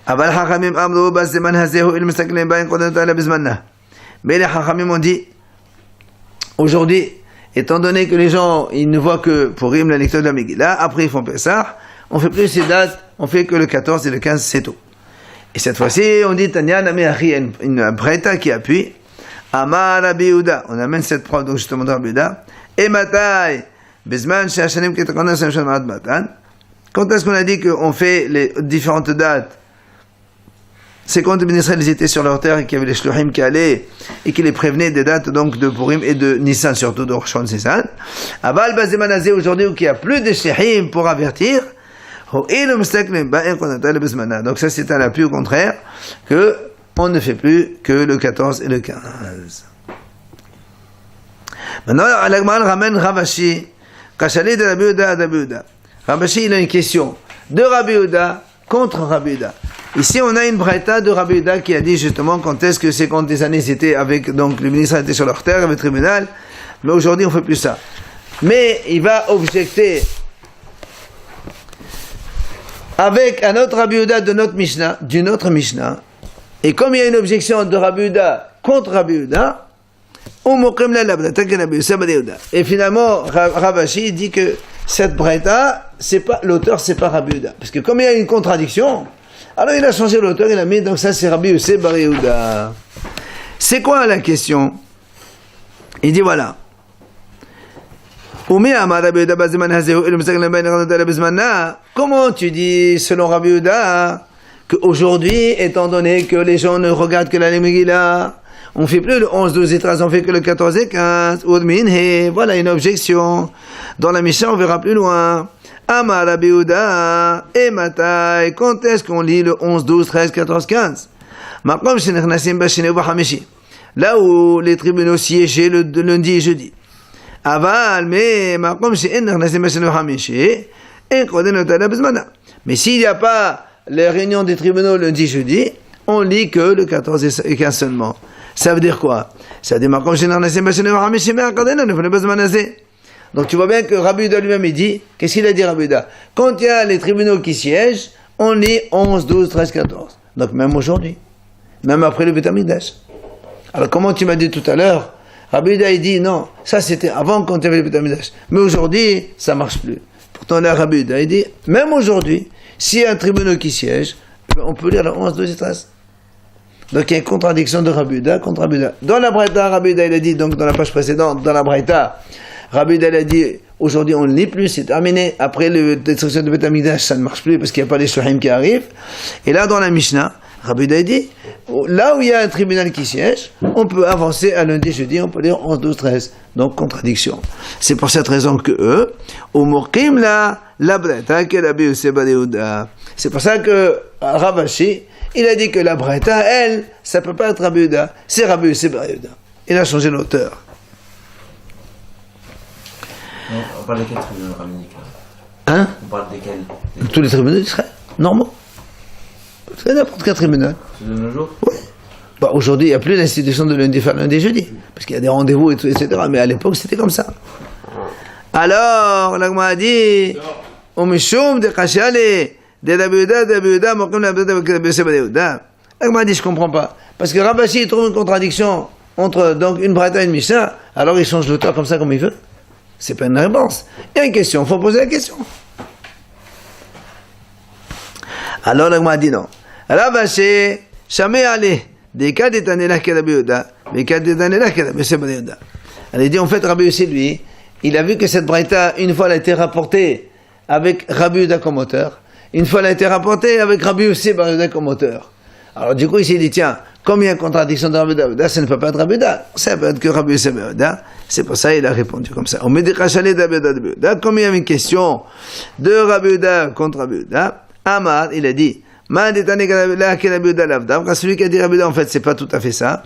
אבל חכמים אמרו בזמן הזה הואיל מסתכלים בהם קודם תעלה בזמנה. Mais les Chachamim ont dit, aujourd'hui, étant donné que les gens, ils ne voient que Purim, la lecture de la Megillah, après ils font Pessah, on fait plus ces dates, on fait que le 14 et le 15, c'est tout. Et cette fois-ci, on dit, Tanya Nami Achi, une breta qui appuie, Amar Rabbi Yehuda, on amène cette preuve donc justement de Rabbi Yehuda, et Matai, Bezman Shashanim Ketakana Samshan Ma'ad Matan, quand est-ce qu'on a dit qu'on fait les différentes dates? C'est quand les Bnei Israël étaient sur leur terre et qu'il y avait les Shluchim qui allaient et qui les prévenaient des dates donc de Purim et de Nissan, surtout de Rosh Hashanah Nissan. Aval Bazeman Hazeh aujourd'hui où il n'y a plus de Shluchim pour avertir. Donc ça c'est un appui au contraire que on ne fait plus que le 14 et le 15. Maintenant, Al-Agmal ramène Ravashi. Kachali de Rabbi Yehuda à Rabbi Yehuda. Ravashi il a une question de Rabbi Yehuda contre Rabbi Yehuda. Ici, on a une braïta de Rabbi Yehuda qui a dit justement quand est-ce que c'est quand des années c'était avec, donc les ministres étaient sur leur terre, avec le tribunal, mais aujourd'hui on ne fait plus ça. Mais il va objecter avec un autre Rabbi Yehuda de notre Mishnah, d'une autre Mishnah, et comme il y a une objection de Rabbi Yehuda contre Rabbi Yehuda, et finalement Ravashi dit que cette braïta, c'est pas, l'auteur c'est pas Rabbi Yehuda, parce que comme il y a une contradiction, alors il a changé l'auteur, il a mis, donc ça c'est Rabbi Yossé Bar Yehuda. C'est quoi la question? Il dit voilà. Comment tu dis, selon Rabbi Yehuda, qu'aujourd'hui, étant donné que les gens ne regardent que la Megillah, on ne fait plus le 11, 12 et 13, on fait que le 14 et 15. Voilà une objection. Dans la Mishnah, on verra plus loin. Amar Rabbi Yehuda, et Matai, quand est-ce qu'on lit le 11, 12, 13, 14, 15? Là où les tribunaux siégeaient le lundi et jeudi. Aval, mais s'il n'y a pas les réunions des tribunaux lundi et jeudi, on lit que le 14 et 15 seulement. Ça veut dire quoi? Ça veut dire donc tu vois bien que Rabbi Yehuda lui-même il dit, qu'est-ce qu'il a dit Rabbi Yehuda? Quand il y a les tribunaux qui siègent, on lit 11, 12, 13, 14. Donc même aujourd'hui, même après le Beth Amikdash. Alors comment tu m'as dit tout à l'heure, Rabbi Yehuda il dit non, ça c'était avant quand il y avait le Beth Amikdash. Mais aujourd'hui, ça marche plus. Pourtant là Rabbi Yehuda il dit, même aujourd'hui, s'il y a un tribunal qui siège, on peut lire le 11, 12 et 13. Donc il y a une contradiction de Rabbi Yehuda contre Rabbi Yehuda. Dans la Braïta, Rabbi Yehuda il a dit, donc dans la page précédente, dans la Braïta, Rabbi Yehuda a dit, aujourd'hui on ne lit plus, c'est terminé. Après la destruction de Beth Amikdash, ça ne marche plus parce qu'il n'y a pas les Shuhim qui arrivent. Et là dans la Mishnah, Rabbi Yehuda a dit, là où il y a un tribunal qui siège, on peut avancer à lundi, jeudi, on peut lire 11, 12, 13. Donc contradiction. C'est pour cette raison que eux, au Murkim là, la Braïta, que Rabbi Yehuda. C'est pour ça que Ravashi, il a dit que la Braïta, elle, ça ne peut pas être Rabbi Yehuda, c'est Rabbi Yehuda. Il a changé l'auteur. On parle de quel tribunal rabbinique là? Hein? On parle desquels? Tous les tribunaux d'Israël, normaux. C'est n'importe quel tribunal. C'est de nos jours? Oui. Bah, aujourd'hui, il n'y a plus l'institution de lundi, lundi, jeudi. Parce qu'il y a des rendez-vous, et tout, etc. Mais à l'époque, c'était comme ça. Alors, l'Agma a dit, Omishum de Kachale, de Rabbi Yehuda, Mokum Rabbi Yehuda. L'Agma a dit, je ne comprends pas. Parce que Rabashi, il trouve une contradiction entre donc une Braïta et une Mishnah, alors il change l'auteur comme ça, comme il veut. C'est pas une réponse. Il y a une question, il faut poser la question. Alors l'Agma a dit non. Rabashi, Shamé Ale, des cas d'étanela que Rabbi Yehuda, des cas d'étanela que Rabbi Yehuda. Elle a dit en fait, Rabbi Yehuda, lui, il a vu que cette Braïta, une fois, elle a été rapportée avec Rabbi Yehuda comme auteur, une fois, elle a été rapportée avec Rabbi Yehuda comme auteur. Alors du coup, il s'est dit, tiens, comme il y a une contradiction de Rabbi Yehuda, ça ne peut pas être Rabbi Yehuda, ça peut être que Rabbi Yehuda. C'est pour ça qu'il a répondu comme ça. On met des rachalés d'Rabbi Yehuda. Comme il y avait une question de Rabbi Yehuda contre Rabbi Yehuda, Amar, il a dit, celui qui a dit Rabbi Yehuda, en fait, c'est pas tout à fait ça.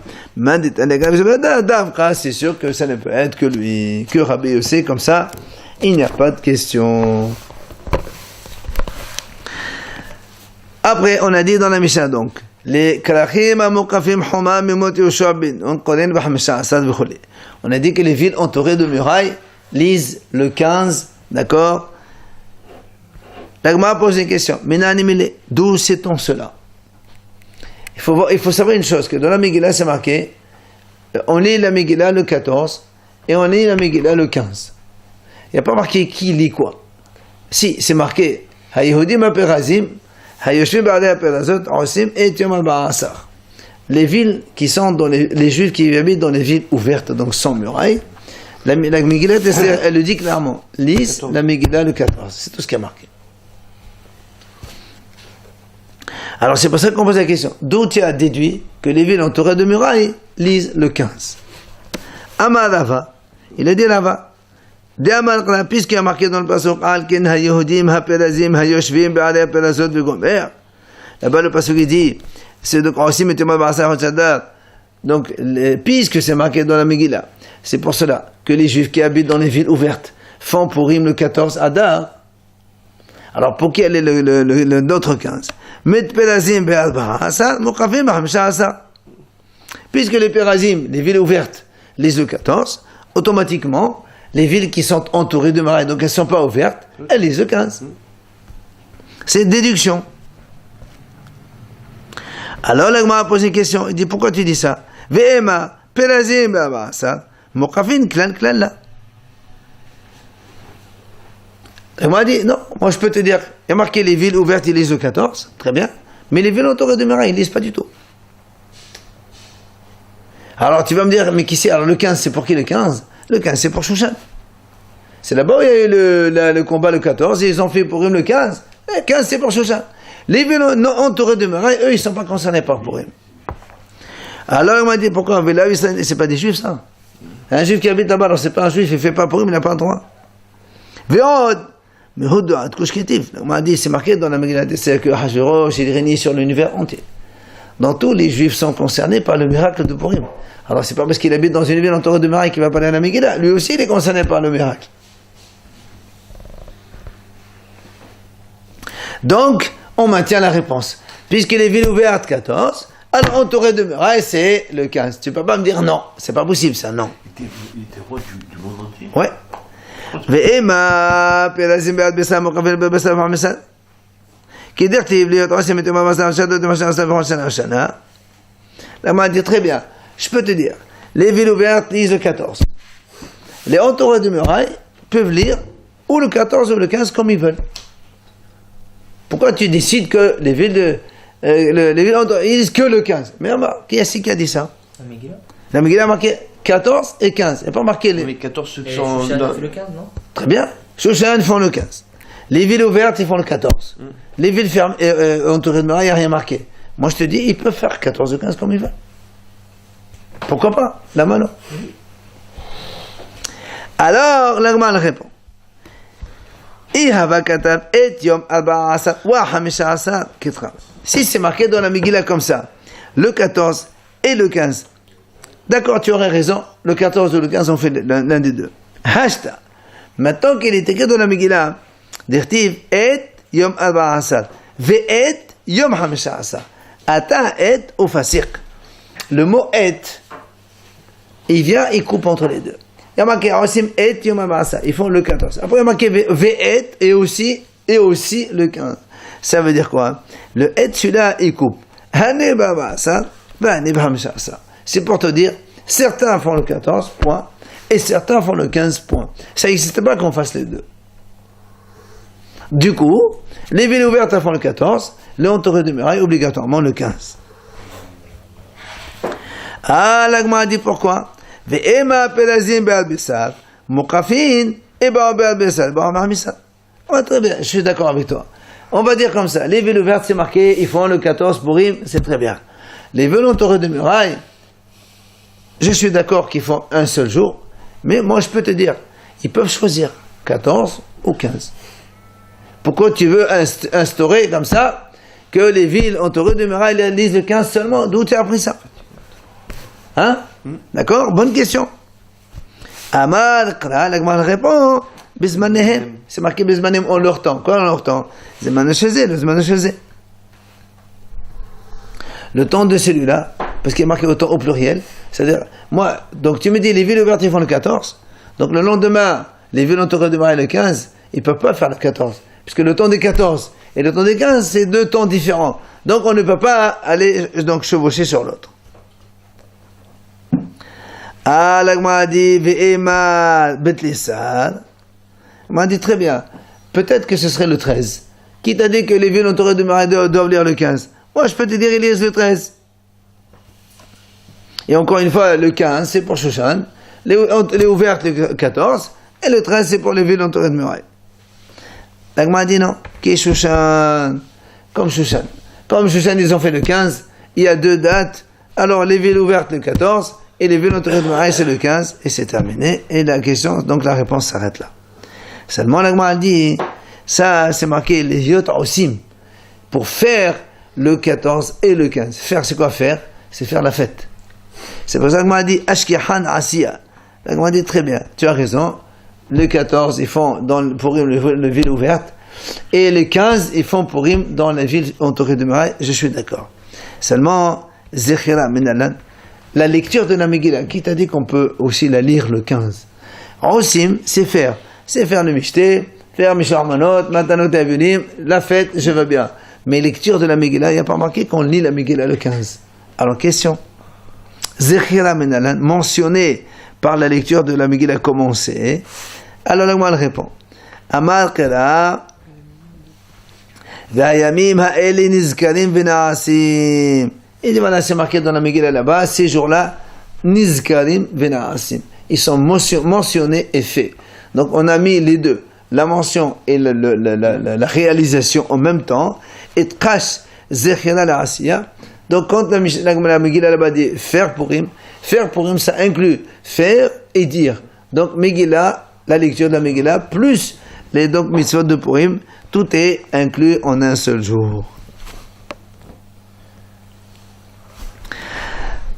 C'est sûr que ça ne peut être que lui, que Rabbi Yehuda, comme ça, il n'y a pas de question. Après, on a dit dans la Mishnah donc, les Karachim Amokafim Homa Mimot Yoshua bin, on connaît le Asad Becholi. On a dit que les villes entourées de murailles lisent le 15, d'accord? L'Agma pose une question. D'où sait-on cela? Il faut savoir une chose, que dans la Megillah c'est marqué, on lit la Megillah le 14 et on lit la Megillah le 15. Il n'y a pas marqué qui lit quoi. Si, c'est marqué Hayehudim Aperazim, Hayoshvim Ba'alei Aperazot, Osim et Yom al-Ba'asar. Les villes qui sont dans les Juifs qui habitent dans les villes ouvertes, donc sans murailles, la Megillah, elle le dit clairement. Lise la Megillah le 14. C'est tout ce qui est marqué. Alors c'est pour ça qu'on pose la question. D'où tu as déduit que les villes entourées de murailles lisent le 15? Amar Rava, il a dit Rava. De Amar Rava, puisqu'il y a marqué dans le pasuk Alken haYehudim haPerazim haYoshvim be'alei haPerazot veGomer. Là-bas le pasuk il dit, c'est donc Osim et Yom Ba'asar Hotzadar. Donc puisque c'est marqué dans la Megillah, c'est pour cela que les Juifs qui habitent dans les villes ouvertes font Purim le 14 Adar. Alors pour qui elle est l'autre 15? Puisque les Pérazim, les villes ouvertes, lisent le 14, automatiquement, les villes qui sont entourées de murailles, donc elles ne sont pas ouvertes, elles lisent le 15. C'est une déduction. Alors l'Agma a posé une question, il dit pourquoi tu dis ça? Ve'ema, Pérazim, Mokafin, Klan, là. Et moi, dit, non, moi je peux te dire, il y a marqué les villes ouvertes, ils lisent le 14, très bien, mais les villes entourées de murailles, ils ne lisent pas du tout. Alors tu vas me dire, mais qui c'est? Alors le 15, c'est pour qui le 15? Le 15, c'est pour Shushan. C'est là-bas où il y a eu le combat le 14, et ils ont fait Purim le 15. Le 15, c'est pour Shushan. Les villes entourées de murailles, eux, ils ne sont pas concernés par Purim. Alors, il m'a dit, pourquoi c'est pas des juifs, ça? Un juif qui habite là-bas, alors c'est pas un juif, il ne fait pas Purim, il n'a pas le droit. Ve'od, mais Houdouat, Kouchketif. On m'a dit, c'est marqué dans la Megillah d'Esther que Hachvérosh, il régnit sur l'univers entier. Donc, tous les juifs sont concernés par le miracle de Purim. Alors, c'est pas parce qu'il habite dans une ville entourée de murailles qu'il va parler à la Megillah. Lui aussi, il est concerné par le miracle. Donc, on maintient la réponse. Puisque les villes ouvertes, 14, alors entourées de murailles, c'est le 15. Tu peux pas me dire non, c'est pas possible ça, non. Il était roi du monde entier. Ouais. Ve'ema, perazim be'ad besam, mokafel be'besam, ma'amesad. Qui dirtive, liot, rasim, et tumam, masam, shadot, machin, shadot, shana. Là, on m'a dit très bien. Je peux te dire, les villes ouvertes lisent le 14. Les entourés de murailles peuvent lire ou le 14 ou le 15 comme ils veulent. Pourquoi tu décides que les villes ils disent que le 15? Mais qui est-ce qui a dit ça? La Megillah a marqué 14 et 15. Il n'y a pas marqué les... Mais 14 ceux qui Et sont... Shushan fait le 15, non? Très bien. Shushan font le 15. Les villes ouvertes, ils font le 14. Les villes fermées, entourées de murailles, il n'y a rien marqué. Moi, je te dis, ils peuvent faire 14 ou 15 comme ils veulent. Pourquoi pas? La mano. Alors, l'Agma répond. Si c'est marqué dans la Megillah comme ça, le 14 et le 15, d'accord, tu aurais raison, le 14 ou le 15 on fait l'un des deux. Hashta. Maintenant qu'il est écrit dans la Megillah, d'irtiv et yom arba asar, ve'et yom hamisha asar. Ata et ou fasiq. Le mot et, il vient, il coupe entre les deux. Il y a marqué Asim et Yom Abasa. Ils font le 14. Après, il y a marqué Ve'et et aussi le 15. Ça veut dire quoi? Le et, celui-là, il coupe. Haneb Abasa, Haneb Hamishasa. C'est pour te dire, certains font le 14, point, et certains font le 15, point. Ça n'existe pas qu'on fasse les deux. Du coup, les villes ouvertes font le 14, les entourées de murailles, obligatoirement le 15. Ah, l'Agma dit pourquoi? Ve'ema pelazim be'al besar, mukafin, et be'al besar, très bien, je suis d'accord avec toi. On va dire comme ça, les villes ouvertes, c'est marqué, ils font le 14 Purim, c'est très bien. Les villes entourées de murailles, je suis d'accord qu'ils font un seul jour, mais moi je peux te dire, ils peuvent choisir 14 ou 15. Pourquoi tu veux instaurer comme ça que les villes entourées de murailles lisent le 15 seulement? D'où tu as appris ça? Hein? D'accord? Bonne question. Amar, Kra, l'Agma répond, Bismanehem. C'est marqué Bismanehem en leur temps. Quoi en leur temps? Zman Shezé, le Zman Shezé. Le temps de celui-là, parce qu'il est marqué au temps au pluriel, c'est-à-dire, moi, donc tu me dis, les villes ouvertes, ils font le 14, donc le lendemain, les villes entourées de murailles, le 15, ils ne peuvent pas faire le 14, puisque le temps des 14 et le temps des 15, c'est deux temps différents. Donc on ne peut pas aller donc chevaucher sur l'autre. Ah, l'Agma a dit, Ve'ema Betlissar. Il m'a dit très bien. Peut-être que ce serait le 13. Qui t'a dit que les villes entourées de murailles doivent lire le 15? Moi, je peux te dire, ils lisent le 13. Et encore une fois, le 15, c'est pour Shushan. Les ouvertes, le 14. Et le 13, c'est pour les villes entourées de murailles. L'Agma a dit non. Qui est Shushan? Comme Shushan. Comme Shushan, ils ont fait le 15. Il y a deux dates. Alors, les villes ouvertes, le 14. Et les villes entourées de murailles, c'est le 15. Et c'est terminé. Et la question, donc la réponse s'arrête là. Seulement, l'Agma a dit, ça, c'est marqué les Yot Osim. Pour faire le 14 et le 15. Faire, c'est quoi faire? C'est faire la fête. C'est pour ça que l'Agma a dit, Ashkihan Asiya. L'Agma a dit, très bien, tu as raison. Le 14, ils font dans Purim les villes ouvertes. Et les 15, ils font Purim dans les villes entourées de murailles. Je suis d'accord. Seulement, Zechira Minalan, la lecture de la Megillah, qui t'a dit qu'on peut aussi la lire le 15? Osim, c'est faire. C'est faire le Mishté, faire Mishar Manot, Matanot Avunim, la fête, je veux bien. Mais lecture de la Megillah, il n'y a pas marqué qu'on lit la Megillah le 15. Alors, question. Zechira Menalan, mentionné par la lecture de la Megillah commencée. Alors, l'Agma répond. Amar Kera, V'ayamim ha'eli nizkarim v'na'asim. Il dit, voilà, c'est marqué dans la Megillah là-bas, ces jours-là, nizkarim v'na'asim. Ils sont mentionnés et faits. Donc on a mis les deux, la mention et la réalisation en même temps. Et Tkash Zechina la Asiya. Donc quand la Megillah là-bas dit faire Purim ça inclut faire et dire. Donc Megillah, la lecture de la Megillah, plus les donc mitzvot de Purim, tout est inclus en un seul jour.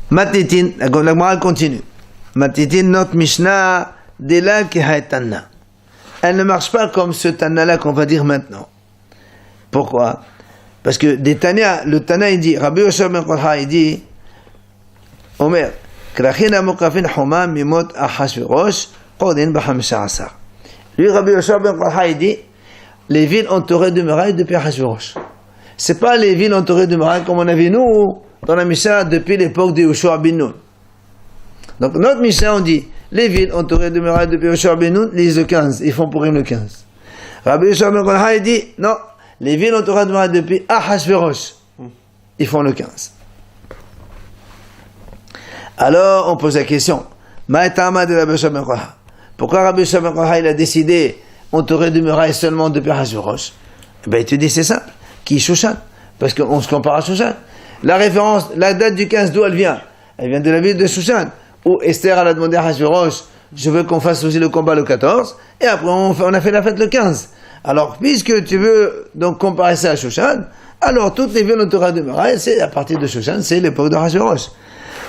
Matitin, la Gemara continue. Matitin, notre Mishnah, de là qui est Tana. Elle ne marche pas comme ce Tana-là qu'on va dire maintenant. Pourquoi? Parce que des Tana, le Tana il dit, Rabbi Yoshua ben Kolha il dit, Omer, Krachina mokafin homa mimot Ahashverosh, Kodin b'hamisha asar. Lui, Rabbi Yoshua ben Kolha il dit, les villes entourées de murailles depuis Ahashverosh. C'est pas les villes entourées de murailles comme on a vu nous, dans la Mishnah depuis l'époque de Yoshua ben Nun. Donc notre Mishnah on dit les villes entourées de murailles depuis Yoshua ben Nun lisent le 15, ils font Purim le 15. Rabbi Yoshua ben Kolha il dit non, les villes entourées de murailles depuis Ahashverosh, ils font le 15. Alors on pose la question, Ma'etama de Rabbi Yoshua ben Kolha. Pourquoi Rabbi Yoshua ben Kolha il a décidé entouré de murailles seulement depuis Ahashverosh? Eh bien il te dit c'est simple, qui est Shushan, parce qu'on se compare à Shushan. La référence, la date du 15, d'où elle vient? Elle vient de la ville de Shushan, où Esther a demandé à Ahashverosh, je veux qu'on fasse aussi le combat le 14, et après on a fait la fête le 15. Alors, puisque tu veux donc comparer ça à Shushan, alors toutes les villes entourées de murailles, c'est à partir de Shushan, c'est l'époque de Ahashverosh.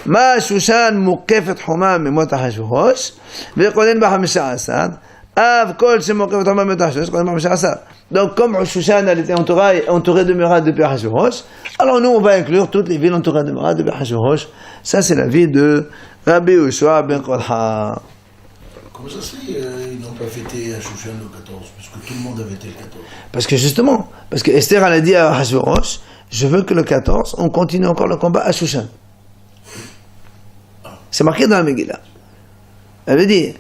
Ma Shushan mukefet huma memot Ahashverosh, ve'koden b'hamisha asad, av kol shemukefet huma memot Ahashverosh, koden b'hamisha asad. Donc, comme Shushan elle était entourée de murailles depuis Ahashverosh, alors nous on va inclure toutes les villes entourées de murailles depuis Ahashverosh. Ça c'est la vie de Rabbi Yoshua ben Kolha. Comment ça se fait ils n'ont pas fêté à Shushan le 14? Parce que tout le monde avait été le 14. Parce que justement, parce que Esther elle a dit à Ahashverosh, je veux que le 14, on continue encore le combat à Shushan. C'est marqué dans la Megillah. Elle veut dire,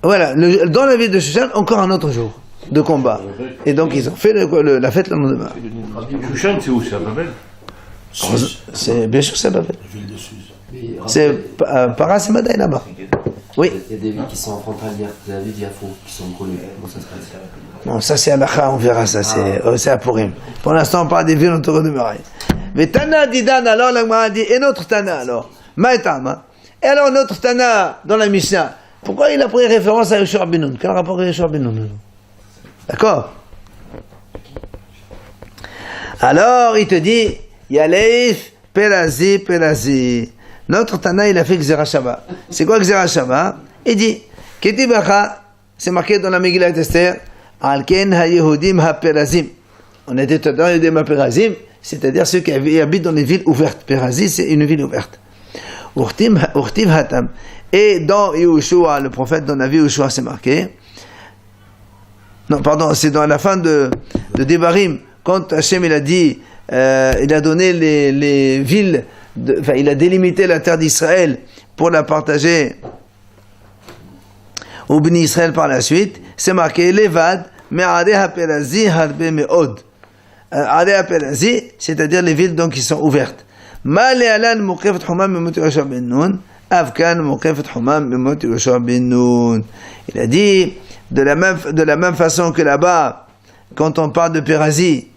voilà, dans la ville de Shushan, encore un autre jour de combat. Et donc ils ont fait la fête le lendemain. Shushan, c'est où? C'est à Babel? C'est bien sûr c'est à Babel. La ville de Suse. C'est Paras et Madaï là-bas. Oui. Il y a des villes qui sont frontalières, la ville d'Yafo, qui sont connues. Comment ça se passe? Bon, ça c'est Halakha, on verra ça, c'est à Purim. Pour l'instant on parle des villes entourées de murailles. Mais Tana dit Dan, alors la Gemara dit, et notre Tana alors? Maïtama. Et alors notre Tana dans la Mishnah, pourquoi il a pris référence à Yoshua ben Nun? Quel rapport avec Yoshua ben Nun? D'accord? Alors, il te dit, Yaleif, Pelazi. Notre Tana, il a fait Gzera Shava. C'est quoi Gzera Shava? Il dit, Ketibacha, c'est marqué dans la Megillah Esther, Alken ha-Yehudim ha-Perazim. On a dit tout à l'heure, Yehudim ha-Perazim, c'est-à-dire ceux qui habitent dans les villes ouvertes. Perazi, c'est une ville ouverte. Urtiv hatam. Et dans Yehoshua, le prophète, dans la vie Yehoshua, c'est marqué, non, pardon, c'est dans la fin de Devarim, quand Hachem il a dit, il a donné les villes, il a délimité la terre d'Israël pour la partager au Bnei Israël par la suite, c'est marqué Levad, Me'areh ha-Pelazi harbe me'od. Areh ha-Pelazi, c'est-à-dire les villes donc qui sont ouvertes. Ma le'alan mukefet humam memot Yoshua ben Nun, avkan mukefet humam memot Yoshua ben Nun. Il a dit, de la même façon que là-bas, quand on parle de Pérazi,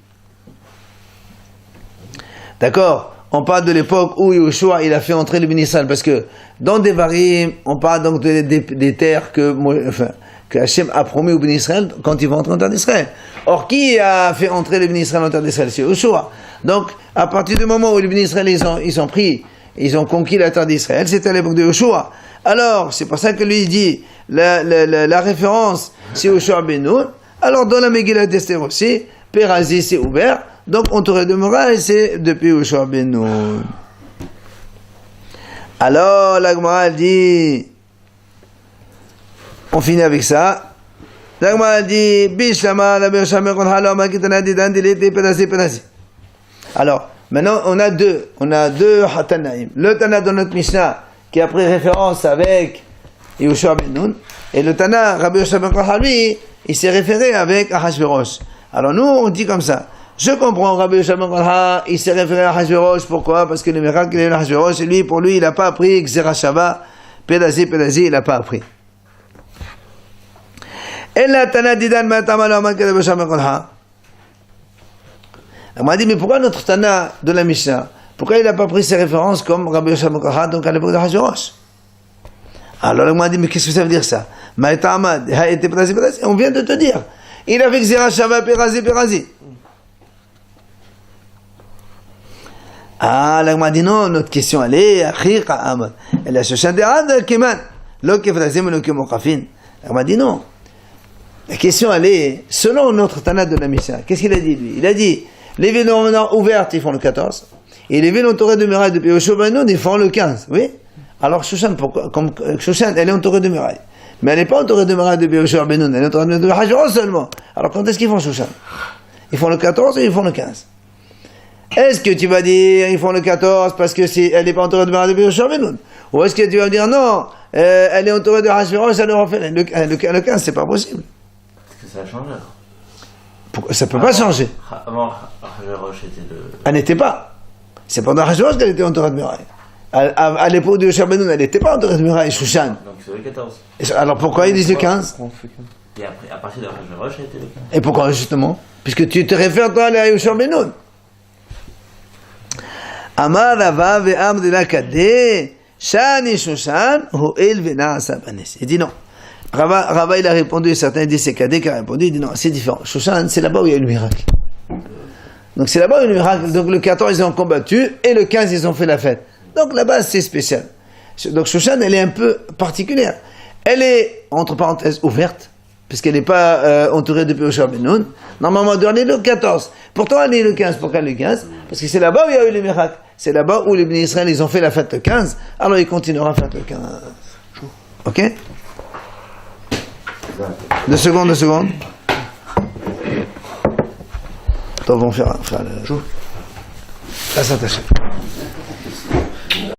d'accord, on parle de l'époque où Yoshua il a fait entrer le Bnei Israël, parce que dans Devarim, on parle donc des terres que Hachem a promis au Bnei Israël quand ils vont entrer en terre d'Israël. Or, qui a fait entrer le Bnei Israël en terre d'Israël? C'est Yoshua. Donc, à partir du moment où les Bnei Israël ils ont conquis la terre d'Israël, c'était à l'époque de Yoshua. Alors, c'est pour ça que lui il dit, la référence c'est Yoshua ben Nun. Alors dans la Megillah d'Esther aussi, Pérazi c'est ouvert, donc entouré de murailles c'est depuis Yoshua ben Nun. Alors la Gemara dit, on finit avec ça. La Gemara dit, Bishlama la Yoshua ben Kolha la Makitana di Dan dilete Pérazi. Alors maintenant on a deux Hatanaïm. Le Tana dans notre Mishnah qui a pris référence avec Yoshua ben Nun, et le Tana, Rabbi Yoshua ben Kolha, lui, il s'est référé avec Ahashverosh. Alors nous, on dit comme ça, je comprends Rabbi Yoshua ben Kolha, il s'est référé à Ahashverosh, pourquoi? Parce que le miracle qu'il a eu à Ahashverosh, et lui, pour lui, il n'a pas appris Gzera Shava, Pédazi, il n'a pas appris. Ella Tana Didan Matamala Makada Basham Kolha. On m'a dit, mais pourquoi notre Tana de la Mishnah, pourquoi il n'a pas pris ses références comme Rabbi Yosham Kolha, donc à l'époque de Hashverosh? Alors on m'a dit, mais qu'est-ce que ça veut dire ça? Maïtamad, on vient de te dire. Il a fait Xera Shava Perazi. Ah, là on m'a dit, non, notre question elle est, Akhira Amad. Elle a Shoshan Derad Keman. Lo Kefrazim, lo Kemokafin. On m'a dit, non. La question elle est, selon notre Tana de la Mishnah, qu'est-ce qu'il a dit lui? Il a dit, les villes ouvertes, ils font le 14. Et les villes entourées de murailles depuis Yoshobanoun, ils font le 15. Oui? Alors Shoshan, comme Shoshan, elle est entourée de murailles. Mais elle n'est pas entourée de murailles depuis Yoshobanoun, elle est entourée de Hashverosh seulement. Alors quand est-ce qu'ils font Shoshan? Ils font le 14 et ils font le 15. Est-ce que tu vas dire, ils font le 14 parce que elle n'est pas entourée de murailles depuis Yoshobanoun? Ou est-ce que tu vas dire, non, elle est entourée de Hashverosh, elle leur fait le 15, c'est pas possible. Est-ce que ça a changé alors? Ça peut pas changer. Avant, Hashverosh était le. Elle n'était pas. C'est pendant Hashverosh qu'elle était entourée de murailles. À l'époque de Yoshobanoun, elle n'était pas entourée de murailles, Shushan. Donc c'est le 14. Alors pourquoi ils disent le 15? Et après, à partir de Hashverosh, elle était le 15. Et pourquoi justement? Puisque tu te réfères toi à Yoshobanoun. Amar Rava ve'am de la Kadeh, Shani Shushan, Ho'el ve'na'asa banes. Il dit non. Rava il a répondu, certains disent c'est Kadeh qui a répondu, il dit non, c'est différent. Shushan, c'est là-bas où il y a eu le miracle. Donc c'est là-bas où il y a eu le miracle. Donc le 14 ils ont combattu et le 15 ils ont fait la fête. Donc là-bas c'est spécial. Donc Shushan elle est un peu particulière. Elle est entre parenthèses ouverte, puisqu'elle n'est pas entourée depuis Yoshobanoun. Normalement elle doit aller le 14. Pourtant elle est le 15. Pourquoi le 15? Parce que c'est là-bas où il y a eu le miracle. C'est là-bas où les bénis Israël ils ont fait la fête le 15. Alors ils continueront à faire le 15. Ok? 2 secondes. Attends, on va faire le... Là, s'attacher.